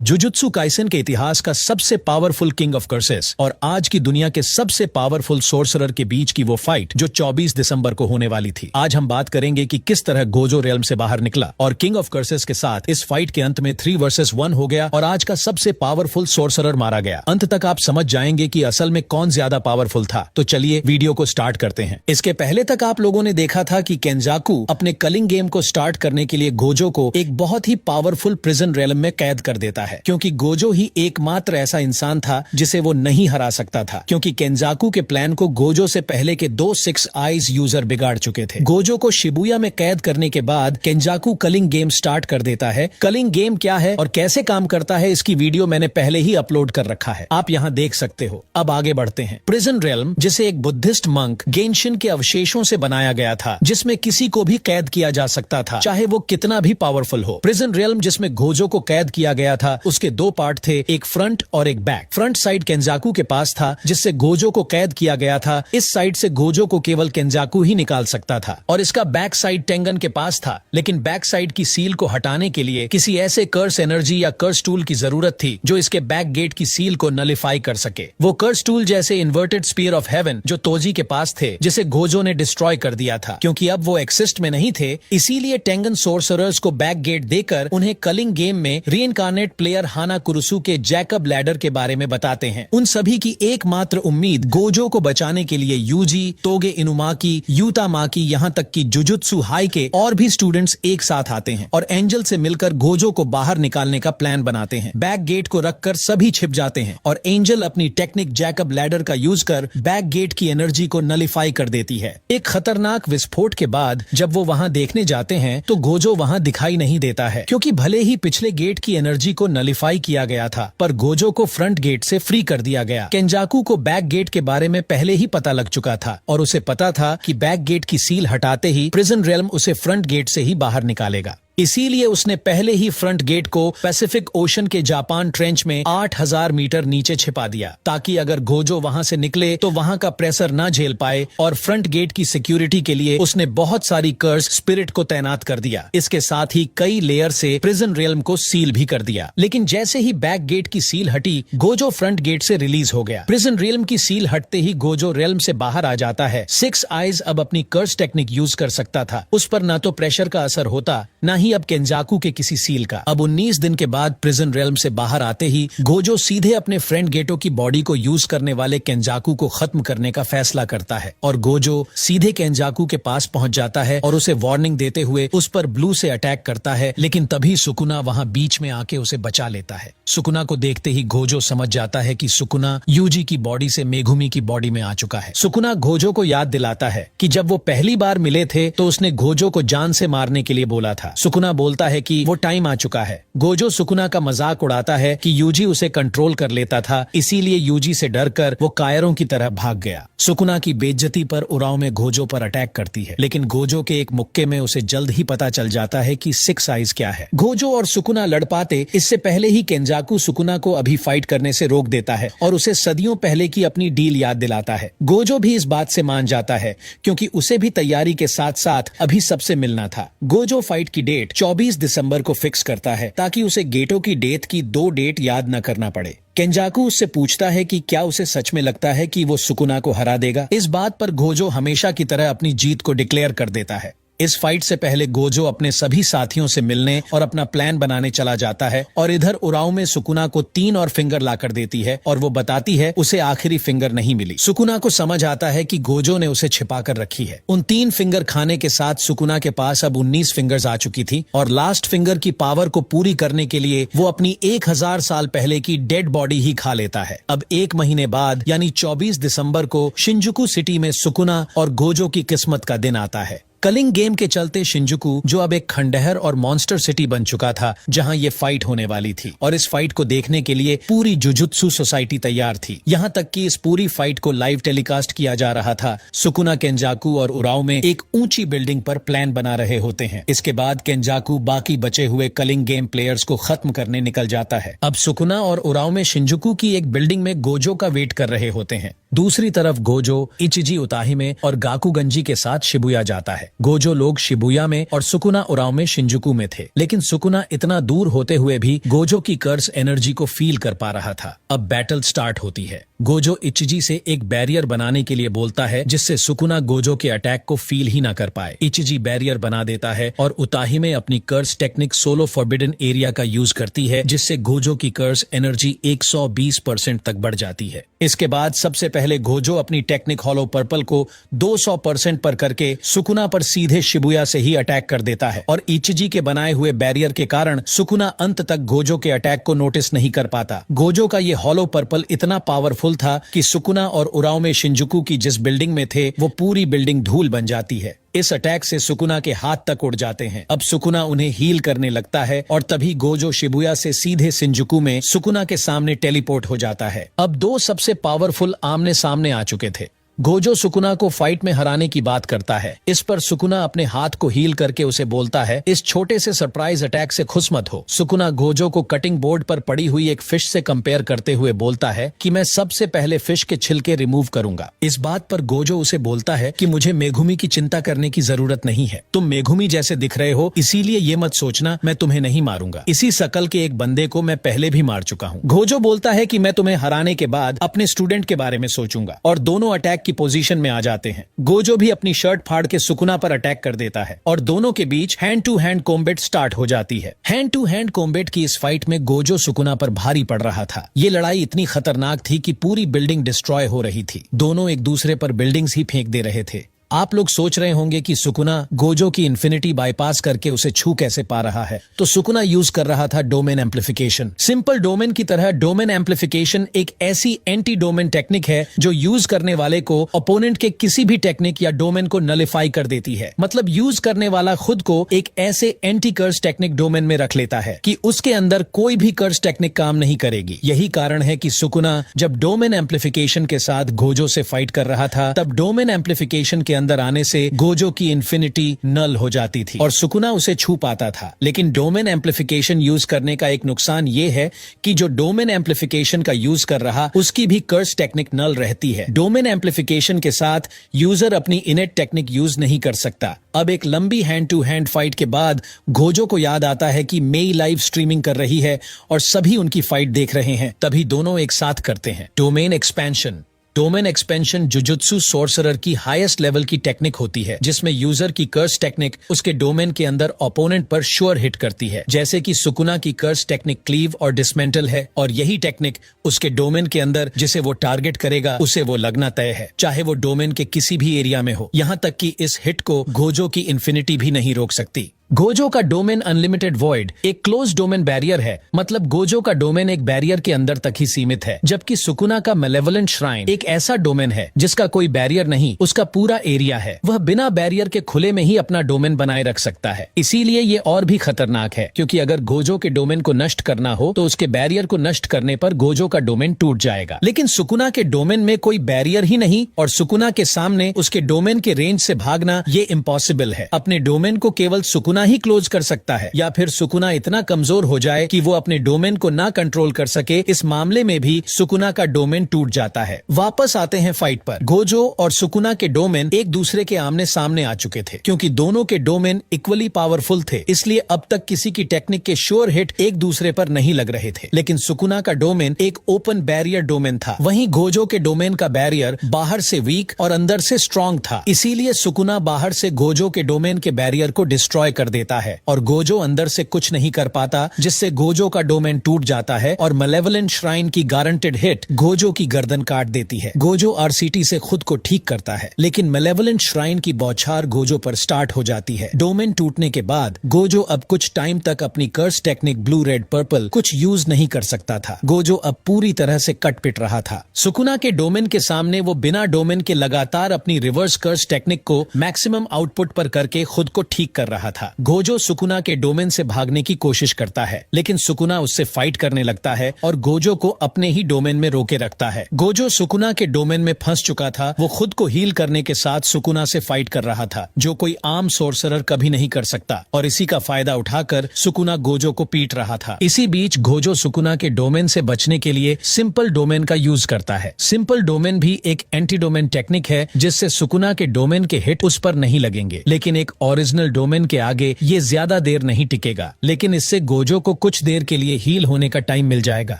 Jujutsu Kaisen के इतिहास का सबसे पावरफुल किंग ऑफ कर्सेस और आज की दुनिया के सबसे पावरफुल सोर्सरर के बीच की वो फाइट जो 24 दिसंबर को होने वाली थी। आज हम बात करेंगे कि किस तरह गोजो रेल्म से बाहर निकला और किंग ऑफ कर्सेस के साथ इस फाइट के अंत में 3 वर्सेस 1 हो गया और आज का सबसे पावरफुल सोर्सरर मारा गया। अंत तक आप समझ जाएंगे कि असल में कौन ज्यादा पावरफुल था। तो चलिए वीडियो को स्टार्ट करते हैं। इसके पहले तक आप लोगों ने देखा था कि केंजाकू अपने कलिंग गेम को स्टार्ट करने के लिए गोजो को एक बहुत ही पावरफुल प्रिजन रेल्म में कैद कर देता है, क्योंकि गोजो ही एकमात्र ऐसा इंसान था जिसे वो नहीं हरा सकता था, क्योंकि केंजाकू के प्लान को गोजो से पहले के 2 6 आइज यूजर बिगाड़ चुके थे। गोजो को शिबुया में कैद करने के बाद केंजाकू कलिंग गेम स्टार्ट कर देता है। कलिंग गेम क्या है और कैसे काम करता है इसकी वीडियो मैंने पहले ही अपलोड कर रखा है, आप यहाँ देख सकते हो। अब आगे बढ़ते हैं। प्रिजन रेल्म जिसे एक बुद्धिस्ट मंक गेंशिन के अवशेषों से बनाया गया था, जिसमें किसी को भी कैद किया जा सकता था, चाहे वो कितना भी पावरफुल हो। प्रिजन रेल्म जिसमें गोजो को कैद किया गया था, उसके 2 पार्ट थे, एक फ्रंट और एक बैक। फ्रंट साइड केंजाकू के पास था, जिससे गोजो को कैद किया गया था। इस साइड से गोजो को केवल केंजाकू ही निकाल सकता था, और इसका बैक साइड टेंगन के पास था। लेकिन बैक साइड की सील को हटाने के लिए किसी ऐसे कर्स एनर्जी या कर्स टूल की जरूरत थी जो इसके बैक गेट की सील को नलिफाई कर सके। वो कर्स टूल जैसे इन्वर्टेड स्पीयर ऑफ हेवन जो तोजी के पास थे, जिसे गोजो ने डिस्ट्रॉय कर दिया था। क्योंकि अब वो एक्सिस्ट में नहीं थे, इसीलिए टेंगन सोर्सरर्स को बैक गेट देकर उन्हें कलिंग गेम में रीइंकार्नेट प्लेयर हाना कुरुसु के जैकब लैडर के बारे में बताते हैं। उन सभी की एकमात्र उम्मीद गोजो को बचाने के लिए यूजी, तोगे इनुमाकी, यूता माकी, यहाँ तक कि जुजुत्सु हाई के और भी स्टूडेंट्स एक साथ आते हैं और एंजल से मिलकर गोजो को बाहर निकालने का प्लान बनाते हैं। बैक गेट को रखकर सभी छिप जाते हैं और एंजल अपनी टेक्निक जैकब लैडर का यूज कर बैक गेट की एनर्जी को नलिफाई कर देती है। एक खतरनाक विस्फोट के बाद जब वो वहाँ देखने जाते हैं तो गोजो वहाँ दिखाई नहीं देता है, क्योंकि भले ही पिछले गेट की एनर्जी को नलिफाई किया गया था, पर गोजो को फ्रंट गेट से फ्री कर दिया गया। केंजाकू को बैक गेट के बारे में पहले ही पता लग चुका था और उसे पता था कि बैक गेट की सील हटाते ही प्रिजन रेल्म उसे फ्रंट गेट से ही बाहर निकालेगा। इसीलिए उसने पहले ही फ्रंट गेट को पैसिफिक ओशन के जापान ट्रेंच में 8000 मीटर नीचे छिपा दिया, ताकि अगर गोजो वहां से निकले तो वहां का प्रेशर न झेल पाए। और फ्रंट गेट की सिक्योरिटी के लिए उसने बहुत सारी कर्स स्पिरिट को तैनात कर दिया। इसके साथ ही कई लेयर से प्रिजन रेल्म को सील भी कर दिया। लेकिन जैसे ही बैक गेट की सील हटी, गोजो फ्रंट गेट से रिलीज हो गया। प्रिजन रेल्म की सील हटते ही गोजो रेल्म से बाहर आ जाता है। 6 आइज अब अपनी कर्स टेक्निक यूज कर सकता था। उस पर न तो प्रेशर का असर होता, न ही अब केंजाकू के किसी सील का। अब 19 दिन के बाद प्रिजन रेल्म से बाहर आते ही गोजो सीधे अपने फ्रंट गेटों की बॉडी को यूज करने वाले केंजाकू को खत्म करने का फैसला करता है और गोजो सीधे केंजाकू के पास पहुंच जाता है और उसे वार्निंग देते हुए उस पर ब्लू से अटैक करता है। लेकिन तभी सुकुना वहां बीच में आके उसे बचा लेता है। सुकुना को देखते ही गोजो समझ जाता है कि सुकुना यूजी की बॉडी से मेगुमी की बॉडी में आ चुका है। सुकुना गोजो को याद दिलाता है कि जब वो पहली बार मिले थे तो उसने गोजो को जान से मारने के लिए बोला था। सुकुना बोलता है कि वो टाइम आ चुका है। गोजो सुकुना का मजाक उड़ाता है कि यूजी उसे कंट्रोल कर लेता था, इसीलिए यूजी से डरकर वो कायरों की तरह भाग गया। सुकुना की बेइज्जती पर उराव में गोजो पर अटैक करती है, लेकिन गोजो के एक मुक्के में उसे जल्द ही पता चल जाता है कि 6 आइज क्या है। गोजो और सुकुना लड़ पाते इससे पहले ही केंजाकू सुकुना को अभी फाइट करने से रोक देता है और उसे सदियों पहले की अपनी डील याद दिलाता है। गोजो भी इस बात से मान जाता है, क्योंकि उसे भी तैयारी के साथ साथ अभी सबसे मिलना था। गोजो फाइट की डेट 24 दिसंबर को फिक्स करता है, ताकि उसे गेटो की डेथ की 2 डेट याद न करना पड़े। केंजाकू उससे पूछता है कि क्या उसे सच में लगता है कि वो सुकुना को हरा देगा। इस बात पर गोजो हमेशा की तरह अपनी जीत को डिक्लेयर कर देता है। इस फाइट से पहले गोजो अपने सभी साथियों से मिलने और अपना प्लान बनाने चला जाता है और इधर उराव में सुकुना को 3 और फिंगर लाकर देती है और वो बताती है उसे आखिरी फिंगर नहीं मिली। सुकुना को समझ आता है कि गोजो ने उसे छिपा कर रखी है। उन 3 फिंगर खाने के साथ सुकुना के पास अब 19 फिंगर्स आ चुकी थी और लास्ट फिंगर की पावर को पूरी करने के लिए वो अपनी 1000 साल पहले की डेड बॉडी ही खा लेता है। अब 1 महीने बाद यानी 24 दिसंबर को शिंजुकू सिटी में सुकुना और गोजो की किस्मत का दिन आता है। कलिंग गेम के चलते शिंजुकू, जो अब एक खंडहर और मॉन्स्टर सिटी बन चुका था, जहां ये फाइट होने वाली थी, और इस फाइट को देखने के लिए पूरी जुजुत्सु सोसाइटी तैयार थी। यहां तक कि इस पूरी फाइट को लाइव टेलीकास्ट किया जा रहा था। सुकुना, केंजाकू और उराव में एक ऊंची बिल्डिंग पर प्लान बना रहे होते हैं। इसके बाद केंजाकू बाकी बचे हुए कलिंग गेम प्लेयर्स को खत्म करने निकल जाता है। अब सुकुना और उराव में शिंजुकू की एक बिल्डिंग में गोजो का वेट कर रहे होते हैं। दूसरी तरफ गोजो इचिजी उताही में और गाकुगंजी के साथ शिबुया जाता है। गोजो लोग शिबुया में और सुकुना उराव में शिंजुकू में थे, लेकिन सुकुना इतना दूर होते हुए भी गोजो की कर्स एनर्जी को फील कर पा रहा था। अब बैटल स्टार्ट होती है। गोजो इचिजी से एक बैरियर बनाने के लिए बोलता है, जिससे सुकुना गोजो के अटैक को फील ही ना कर पाए। इचिजी बैरियर बना देता है और उताही में अपनी curse technique solo forbidden area का यूज करती है, जिससे गोजो की कर्स एनर्जी 120% तक बढ़ जाती है। इसके बाद सबसे पहले गोजो अपनी टेक्निक हॉलो पर्पल को 200% पर करके सुकुना पर सीधे शिबुया से ही अटैक कर देता है और इचिजी के बनाए हुए बैरियर के कारण सुकुना अंत तक गोजो के अटैक को नोटिस नहीं कर पाता। गोजो का ये हॉलो पर्पल इतना पावरफुल था कि सुकुना और उराव में शिंजुकू की जिस बिल्डिंग में थे वो पूरी बिल्डिंग धूल बन जाती है। इस अटैक से सुकुना के हाथ तक उड़ जाते हैं। अब सुकुना उन्हें हील करने लगता है और तभी गोजो शिबुया से सीधे शिंजुकू में सुकुना के सामने टेलीपोर्ट हो जाता है। अब दो सबसे पावरफुल आमने सामने आ चुके थे। गोजो सुकुना को फाइट में हराने की बात करता है। इस पर सुकुना अपने हाथ को हील करके उसे बोलता है, इस छोटे से सरप्राइज अटैक से खुश मत हो। सुकुना गोजो को कटिंग बोर्ड पर पड़ी हुई एक फिश से कंपेयर करते हुए बोलता है कि मैं सबसे पहले फिश के छिलके रिमूव करूंगा। इस बात पर गोजो उसे बोलता है कि मुझे मेघुमी की चिंता करने की जरूरत नहीं है, तुम मेघुमी जैसे दिख रहे हो, इसीलिए ये मत सोचना मैं तुम्हें नहीं मारूंगा। इसी शकल के एक बंदे को मैं पहले भी मार चुका हूँ। गोजो बोलता है कि मैं तुम्हें हराने के बाद अपने स्टूडेंट के बारे में सोचूंगा और दोनों अटैक की पोजीशन में आ जाते हैं। गोजो भी अपनी शर्ट फाड़ के सुकुना पर अटैक कर देता है और दोनों के बीच hand to hand combat start हो जाती है। हैंड टू हैंड कॉम्बैट की इस फाइट में गोजो सुकुना पर भारी पड़ रहा था। ये लड़ाई इतनी खतरनाक थी कि पूरी बिल्डिंग डिस्ट्रॉय हो रही थी। दोनों एक दूसरे पर बिल्डिंग्स ही फेंक दे रहे थे। आप लोग सोच रहे होंगे कि सुकुना गोजो की इन्फिनिटी बाईपास करके उसे छू कैसे पा रहा है, तो सुकुना यूज कर रहा था डोमेन एम्प्लीफिकेशन। सिंपल डोमेन की तरह डोमेन एम्प्लीफिकेशन एक ऐसी एंटी डोमेन टेक्निक है जो यूज करने वाले को ओपोनेंट के किसी भी टेक्निक या डोमेन को नलिफाई कर देती है। मतलब यूज करने वाला खुद को एक ऐसे एंटी कर्स टेक्निक डोमेन में रख लेता है कि उसके अंदर कोई भी कर्स टेक्निक काम नहीं करेगी। यही कारण है कि सुकुना जब डोमेन एम्प्लीफिकेशन के साथ गोजो से फाइट कर रहा था, तब डोमेन एम्प्लीफिकेशन के अंदर आने से गोजो की इन्फिनिटी नल हो जाती थी और सुकुना उसे छू पाता था। लेकिन डोमेन एम्प्लीफिकेशन यूज करने का एक नुकसान ये है कि जो डोमेन एम्प्लीफिकेशन का यूज कर रहा उसकी भी कर्स टेक्निक नल रहती है। डोमेन एम्प्लीफिकेशन के साथ यूजर अपनी इनेट टेक्निक यूज नहीं कर सकता। अब एक लंबी हैंड टू हैंड फाइट के बाद गोजो को याद आता है कि मेई लाइव स्ट्रीमिंग कर रही है और सभी उनकी फाइट देख रहे हैं। तभी दोनों एक साथ करते हैं domain expansion. Domain expansion jujutsu sorcerer की हाईएस्ट लेवल की टेक्निक होती है, जिसमें यूजर की कर्स टेक्निक उसके डोमेन के अंदर ओपोनेंट पर श्योर हिट करती है। जैसे कि सुकुना की कर्स टेक्निक क्लीव और डिसमेंटल है और यही टेक्निक उसके डोमेन के अंदर जिसे वो टारगेट करेगा उसे वो लगना तय है, चाहे वो डोमेन के किसी भी एरिया में हो। यहाँ तक कि इस हिट को गोजो की इन्फिनिटी भी नहीं रोक सकती। गोजो का डोमेन अनलिमिटेड वॉइड एक क्लोज डोमेन बैरियर है, मतलब गोजो का डोमेन एक बैरियर के अंदर तक ही सीमित है, जबकि सुकुना का मेलेवलेंट श्राइन एक ऐसा डोमेन है जिसका कोई बैरियर नहीं, उसका पूरा एरिया है। वह बिना बैरियर के खुले में ही अपना डोमेन बनाए रख सकता है। इसीलिए ये और भी खतरनाक है, क्योंकि अगर गोजो के डोमेन को नष्ट करना हो तो उसके बैरियर को नष्ट करने पर गोजो का डोमेन टूट जाएगा। लेकिन सुकुना के डोमेन में कोई बैरियर ही नहीं और सुकुना के सामने उसके डोमेन के रेंज से भागना ये इम्पॉसिबल है। अपने डोमेन को केवल सुकुना ही क्लोज कर सकता है, या फिर सुकुना इतना कमजोर हो जाए कि वो अपने डोमेन को ना कंट्रोल कर सके। इस मामले में भी सुकुना का डोमेन टूट जाता है। वापस आते हैं फाइट पर। गोजो और सुकुना के डोमेन एक दूसरे के आमने सामने आ चुके थे। क्योंकि दोनों के डोमेन इक्वली पावरफुल थे, इसलिए अब तक किसी की टेक्निक के श्योर हिट एक दूसरे पर नहीं लग रहे थे। लेकिन सुकुना का डोमेन एक ओपन बैरियर डोमेन था, वहीं गोजो के डोमेन का बैरियर बाहर से वीक और अंदर से स्ट्रॉन्ग था। इसीलिए सुकुना बाहर से गोजो के डोमेन के बैरियर को डिस्ट्रॉय कर देता है और गोजो अंदर से कुछ नहीं कर पाता, जिससे गोजो का डोमेन टूट जाता है और मेलेवलेंट श्राइन की गारंटेड हिट गोजो की गर्दन काट देती है। गोजो आरसीटी से खुद को ठीक करता है, लेकिन मेलेवलेंट श्राइन की बौछार गोजो पर स्टार्ट हो जाती है। डोमेन टूटने के बाद गोजो अब कुछ टाइम तक अपनी curse technique blue red purple कुछ यूज नहीं कर सकता था। गोजो अब पूरी तरह से कट पिट रहा था। सुकुना के डोमेन के सामने वो बिना डोमेन के लगातार अपनी रिवर्स कर्स टेक्निक को मैक्सिमम आउटपुट पर करके खुद को ठीक कर रहा था। गोजो सुकुना के डोमेन से भागने की कोशिश करता है, लेकिन सुकुना उससे फाइट करने लगता है और गोजो को अपने ही डोमेन में रोके रखता है। गोजो सुकुना के डोमेन में फंस चुका था। वो खुद को हील करने के साथ सुकुना से फाइट कर रहा था, जो कोई आम सोर्सरर कभी नहीं कर सकता, और इसी का फायदा उठाकर सुकुना गोजो को पीट रहा था। इसी बीच गोजो सुकुना के डोमेन से बचने के लिए सिंपल डोमेन का यूज करता है। सिंपल डोमेन भी एक एंटी डोमेन टेक्निक है, जिससे सुकुना के डोमेन के हिट उस पर नहीं लगेंगे, लेकिन एक ओरिजिनल डोमेन के आगे ये ज्यादा देर नहीं टिकेगा। लेकिन इससे गोजो को कुछ देर के लिए हील होने का टाइम मिल जाएगा।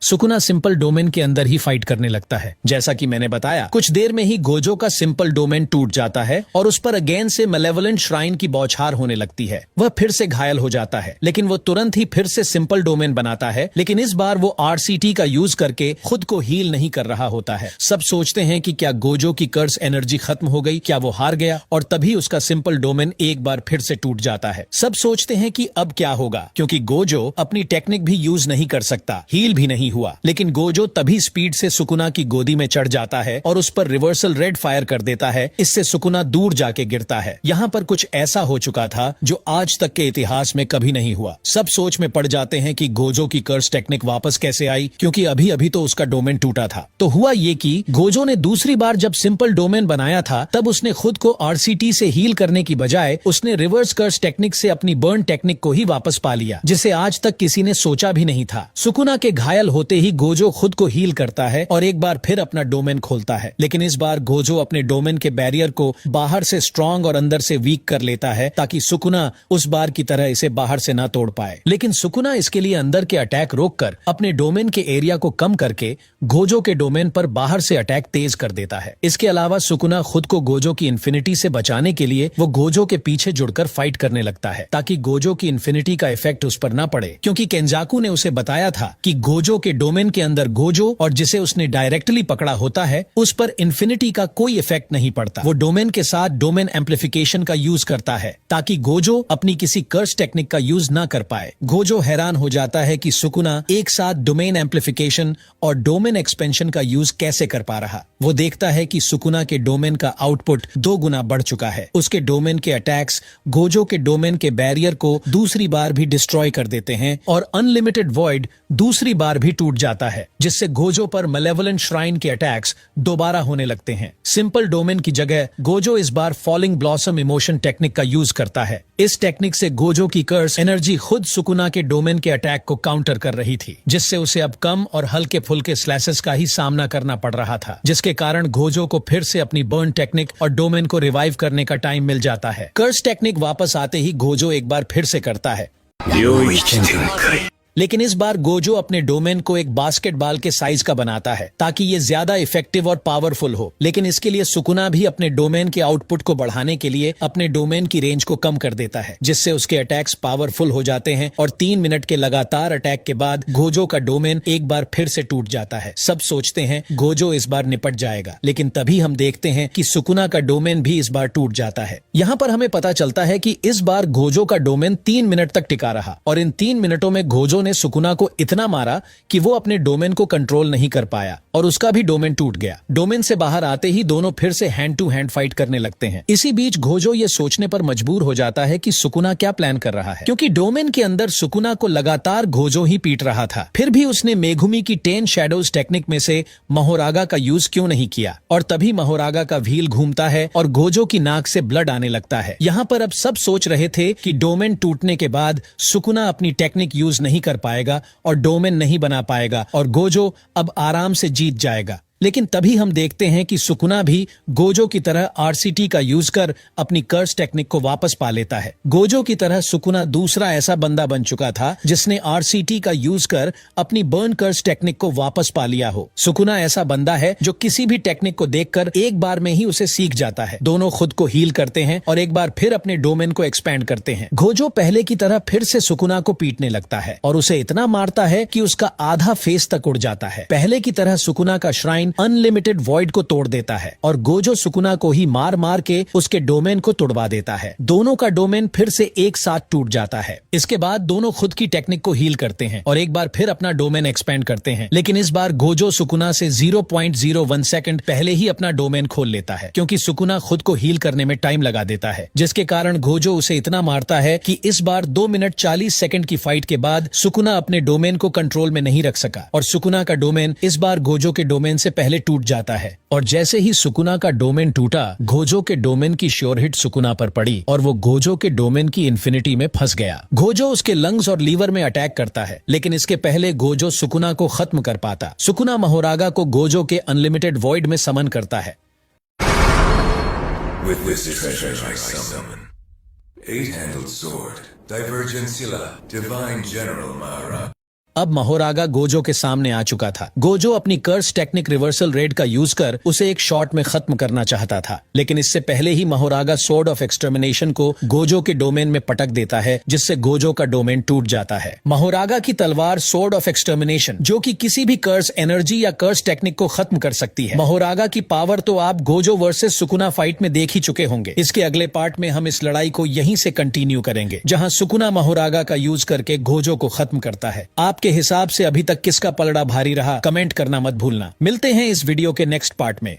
सुकुना सिंपल डोमेन के अंदर ही फाइट करने लगता है। जैसा कि मैंने बताया, कुछ देर में ही गोजो का सिंपल डोमेन टूट जाता है और उस पर अगेन से मैलेवोलेंट श्राइन की बौछार होने लगती है। वह फिर से घायल हो जाता है, लेकिन वो तुरंत ही फिर से सिंपल डोमेन बनाता है, लेकिन इस बार वो आरसीटी का यूज करके खुद को हील नहीं कर रहा होता है। सब सोचते हैं कि क्या गोजो की कर्स एनर्जी खत्म हो गई, क्या वो हार गया, और तभी उसका सिंपल डोमेन एक बार फिर से टूट जाता है। सब सोचते हैं कि अब क्या होगा, क्योंकि गोजो अपनी टेक्निक भी यूज नहीं कर सकता, हील भी नहीं हुआ। लेकिन गोजो तभी स्पीड से सुकुना की गोदी में चढ़ जाता है और उस पर रिवर्सल रेड फायर कर देता है। इससे सुकुना दूर जाके गिरता है। यहाँ पर कुछ ऐसा हो चुका था जो आज तक के इतिहास में कभी नहीं हुआ। सब सोच में पड़ जाते हैं कि गोजो की कर्स टेक्निक वापस कैसे आई, क्योंकि अभी अभी तो उसका डोमेन टूटा था। तो हुआ ये कि गोजो ने दूसरी बार जब सिंपल डोमेन बनाया था, तब उसने खुद को आरसीटी से हील करने की बजाय उसने रिवर्स कर्स टेक्निक से अपनी बर्न टेक्निक को ही वापस पा लिया, जिसे आज तक किसी ने सोचा भी नहीं था। सुकुना के घायल होते ही गोजो खुद को हील करता है और एक बार फिर अपना डोमेन खोलता है, लेकिन इस बार गोजो अपने डोमेन के बैरियर को बाहर से स्ट्रांग और अंदर से वीक कर लेता है, ताकि सुकुना उस बार की तरह इसे बाहर से ना तोड़ पाए। लेकिन सुकुना इसके लिए अंदर के अटैक रोककर अपने डोमेन के एरिया को कम करके गोजो के डोमेन पर बाहर से अटैक तेज कर देता है। इसके अलावा सुकुना खुद को गोजो की इन्फिनिटी से बचाने के लिए वो गोजो के पीछे जुड़कर फाइट करने लगता है, ताकि गोजो की इन्फिनिटी का इफेक्ट उस पर ना पड़े, क्योंकि केंजाकू ने उसे बताया था कि गोजो के डोमेन के अंदर गोजो और जिसे उसने डायरेक्टली पकड़ा होता है, उस पर इन्फिनिटी का कोई इफेक्ट नहीं पड़ता। वो डोमेन के साथ डोमेन एम्प्लीफिकेशन का यूज करता है, ताकि गोजो अपनी किसी कर्स टेक्निक का यूज ना कर पाए। गोजो हैरान हो जाता है कि सुकुना एक साथ डोमेन एम्प्लीफिकेशन और डोमेन एक्सपेंशन का यूज कैसे कर पा रहा। वो देखता है कि सुकुना के डोमेन का आउटपुट 2 गुना बढ़ चुका है। उसके डोमेन के अटैक्स गोजो के डोमेन के बैरियर को दूसरी बार भी डिस्ट्रॉय कर देते हैं और अनलिमिटेड वॉइड दूसरी बार भी टूट जाता है, जिससे गोजो पर मैलेवोलेंट श्राइन के अटैक्स दोबारा होने लगते हैं। सिंपल डोमेन की जगह गोजो इस बार फॉलिंग ब्लॉसम इमोशन टेक्निक का यूज करता है। इस टेक्निक से गोजो की कर्स एनर्जी खुद सुकुना के डोमेन के अटैक को काउंटर कर रही थी, जिससे उसे अब कम और हल्के फुल्के स्लैसेस का ही सामना करना पड़ रहा था, जिसके कारण गोजो को फिर से अपनी बर्न टेक्निक और डोमेन को रिवाइव करने का टाइम मिल जाता है। कर्स टेक्निक वापस आते ही गोजो एक बार फिर से करता है, लेकिन इस बार गोजो अपने डोमेन को एक बास्केटबॉल के साइज का बनाता है, ताकि ये ज्यादा इफेक्टिव और पावरफुल हो। लेकिन इसके लिए सुकुना भी अपने डोमेन के आउटपुट को बढ़ाने के लिए अपने डोमेन की रेंज को कम कर देता है, जिससे उसके अटैक्स पावरफुल हो जाते हैं और 3 मिनट के लगातार अटैक के बाद गोजो का डोमेन एक बार फिर से टूट जाता है। सब सोचते हैं गोजो इस बार निपट जाएगा, लेकिन तभी हम देखते हैं कि सुकुना का डोमेन भी इस बार टूट जाता है। यहाँ पर हमें पता चलता है कि इस बार गोजो का डोमेन 3 मिनट तक टिका रहा, और इन 3 मिनटों में गोजो ने सुकुना को इतना मारा कि वो अपने डोमेन को कंट्रोल नहीं कर पाया और उसका भी डोमेन टूट गया। डोमेन से बाहर आते ही दोनों फिर से हैंड टू हैंड फाइट करने लगते हैं। इसी बीच गोजो ये सोचने पर मजबूर हो जाता है कि सुकुना क्या प्लान कर रहा है, क्योंकि डोमेन के अंदर सुकुना को लगातार गोजो ही पीट रहा था। फिर भी उसने मेगुमी की 10 शैडोज टेक्निक में से महोरागा का यूज क्यों नहीं किया, और तभी महोरागा का व्हील घूमता है और गोजो की नाक से ब्लड आने लगता है। यहाँ पर अब सब सोच रहे थे कि डोमेन टूटने के बाद सुकुना अपनी टेक्निक यूज नहीं कर पाएगा और डोमेन नहीं बना पाएगा और गोजो अब आराम से जीत जाएगा। लेकिन तभी हम देखते हैं कि सुकुना भी गोजो की तरह आरसीटी का यूज कर अपनी कर्स टेक्निक को वापस पा लेता है। गोजो की तरह सुकुना दूसरा ऐसा बंदा बन चुका था जिसने आरसीटी का यूज कर अपनी बर्न कर्स टेक्निक को वापस पा लिया हो। सुकुना ऐसा बंदा है जो किसी भी टेक्निक को देखकर एक बार में ही उसे सीख जाता है। दोनों खुद को हील करते हैं और एक बार फिर अपने डोमेन को एक्सपैंड करते हैं। गोजो पहले की तरह फिर से सुकुना को पीटने लगता है और उसे इतना मारता है कि उसका आधा फेस तक उड़ जाता है। पहले की तरह सुकुना का श्राइन लाइन अनलिमिटेड वॉइड को तोड़ देता है और गोजो सुकुना को ही मार मार के उसके डोमेन को तोड़वा देता है। दोनों का डोमेन फिर से एक साथ टूट जाता है। इसके बाद दोनों खुद की टेक्निक को हील करते हैं और एक बार फिर अपना डोमेन एक्सपेंड करते हैं, लेकिन इस बार गोजो सुकुना से 0.01 सेकंड पहले ही अपना डोमेन खोल लेता है, क्योंकि सुकुना खुद को हील करने में टाइम लगा देता है, जिसके कारण गोजो उसे इतना मारता है कि इस बार 2 मिनट 40 सेकंड की फाइट के बाद सुकुना अपने डोमेन को कंट्रोल में नहीं रख सका और सुकुना का डोमेन इस बार गोजो के डोमेन से पहले टूट जाता है। और जैसे ही सुकुना का डोमेन टूटा, गोजो के डोमेन की श्योर हिट सुकुना पर पड़ी और वो गोजो के डोमेन की इन्फिनिटी में फंस गया। गोजो उसके लंग्स और लीवर में अटैक करता है, लेकिन इसके पहले गोजो सुकुना को खत्म कर पाता। सुकुना महोरागा को गोजो के अनलिमिटेड वॉइड में समन करता है। With this treasure I summon 8-handled sword, Divergencilla, Divine General Maharaga. अब महोरागा गोजो के सामने आ चुका था। गोजो अपनी कर्स टेक्निक रिवर्सल रेड का यूज कर उसे एक शॉट में खत्म करना चाहता था, लेकिन इससे पहले ही महोरागा सोर्ड ऑफ एक्सटर्मिनेशन को गोजो के डोमेन में पटक देता है, जिससे गोजो का डोमेन टूट जाता है। महोरागा की तलवार सोर्ड ऑफ एक्सटर्मिनेशन, जो कि किसी भी कर्स एनर्जी या कर्स टेक्निक को खत्म कर सकती है। महोरागा की पावर तो आप गोजो वर्सेस सुकुना फाइट में देख ही चुके होंगे। इसके अगले पार्ट में हम इस लड़ाई को यहीं से कंटिन्यू करेंगे, जहां सुकुना महोरागा का यूज करके गोजो को खत्म करता है। आपके हिसाब से अभी तक किसका पलड़ा भारी रहा, कमेंट करना मत भूलना। मिलते हैं इस वीडियो के नेक्स्ट पार्ट में।